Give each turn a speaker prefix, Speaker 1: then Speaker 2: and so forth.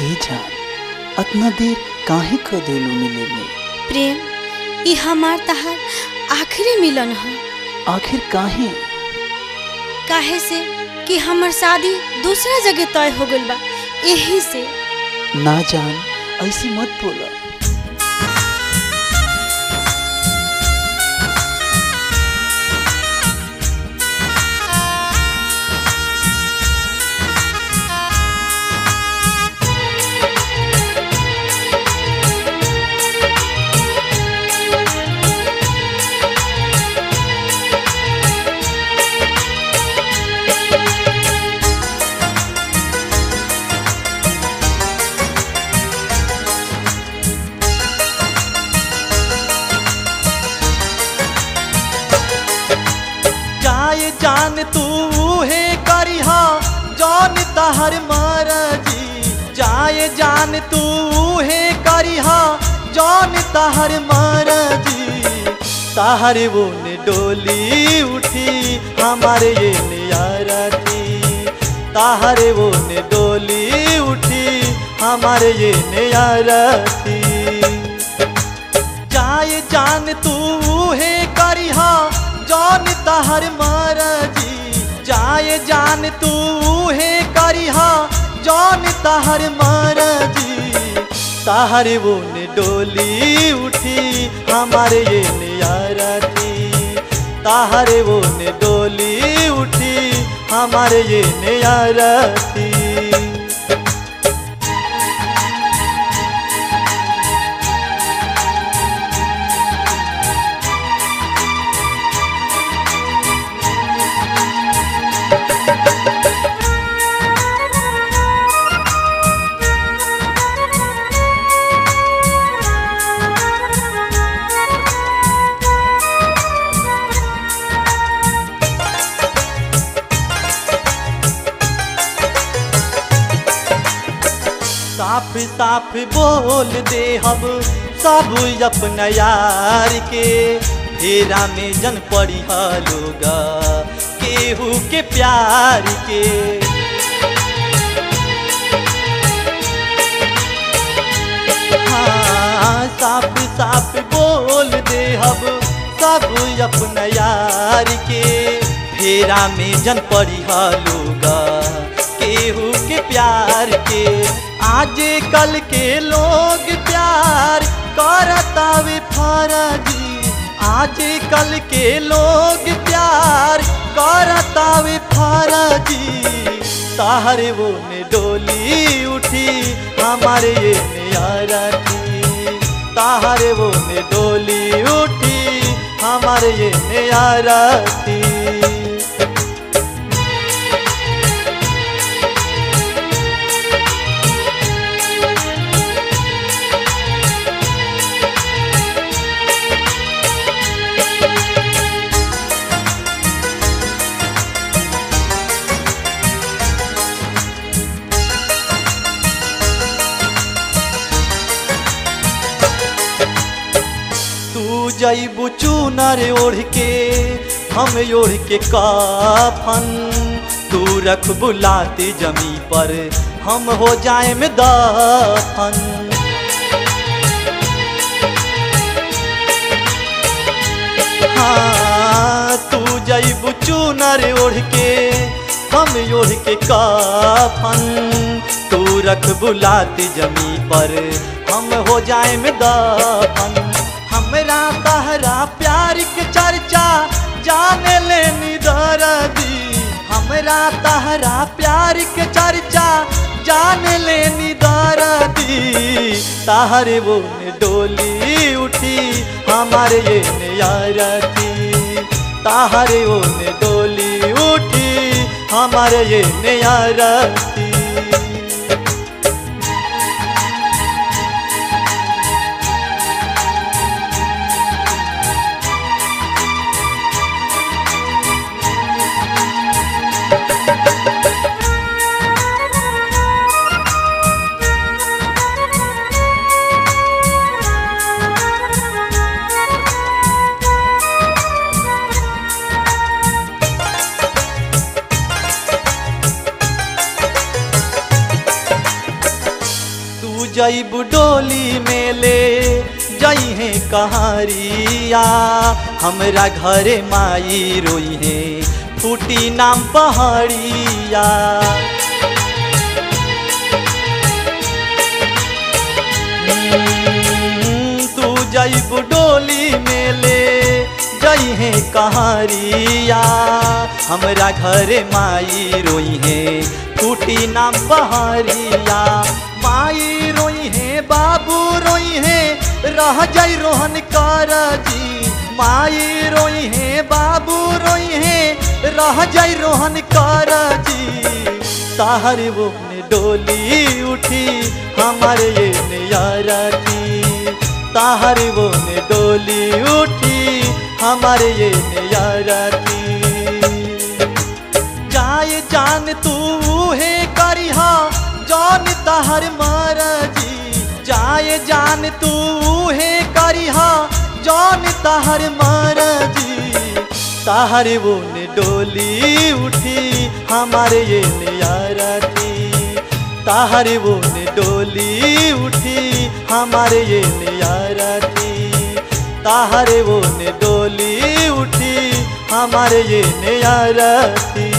Speaker 1: ए जान, अतना देर काहे क देलू मिले में?
Speaker 2: प्रेम, ई हमार तहार आखिरी मिलन है।
Speaker 1: आखिर काहे?
Speaker 2: काहे से कि हमर शादी दूसरा जगह तय हो गइल बा, यही से।
Speaker 1: ना जान, ऐसे मत बोला।
Speaker 3: जान तू है करिहा जौन तहर मरजी, जाए जान तू है करिहा जौन तहर मरजी। तहर वो ने डोली उठी हमारे ये नियारती, तहर वो ने डोली उठी हमारे ये नियारती। जाए जान तू है करिहा जौन तहर मरजी, जाए जान तू है करिहा जौन तहर मरजी। तहर वो ने डोली उठी हमारे ये नियारती, तहर वो ने डोली उठी हमारे ये नियारती। साफ साफ बोल दे हम सब अपना यार के, फेरा में जन पड़ी लोगा केहू के प्यार के। हाँ, साफ साफ बोल दे हम सब अपना यार के, फेरा में जन पड़ी लोगा केहू के प्यार के। आज कल के लोग प्यार करतावे फर्जी, आज कल के लोग प्यार करतावे फर्जी। तहर वो ने डोली उठी हमारे ये नियारती, तहर वो ने डोली उठी हमारे ये नियारती। जईबू चूनर ओढ़ के हम ओढ़ के काफन, तू रख बुलाती जमी पर हम हो जाए में दफन। हाँ, तू जईबू चूनर ओढ़ के हम ओढ़ के काफन, तू रख बुलाती जमी पर हम हो जाए में दफन। हमरा तहरा प्यार के चर्चा जाने लेनी दर्दी, हमरा तहरा प्यार के चर्चा जाने लेनी दर्दी। तहर वो ने डोली उठी हमारे ये नियारती, तहर वो ने डोली उठी हमारे ये नियारती। जईबू डोली में ले जई है कहारिया, हमरा घरे माई रोई है फूटी नाम पहाड़िया। तू जईबू डोली में ले जई है कहारिया, हमरा घरे माई रोई है फूटी नाम पहाड़िया। माई रोई है बाबू रोई है रह जाई रोहन कारजी। माई रोई है बाबू रोई है रह जाई रोहन कारजी। ताहर वो ने डोली उठी हमारे ये नियारा की। ताहर वो ने डोली उठी हमारे ये नियारा की। जाए जान तू है करिहा जान ताहर महाराजी। जाए जान तू है करिहा जान ताहर महाराजी। ताहर वो ने डोली उठी हमारे ये नियारा की। ताहर वो ने डोली उठी हमारे ये नियारा की। ताहर वो ने डोली उठी हमारे ये नियारा की।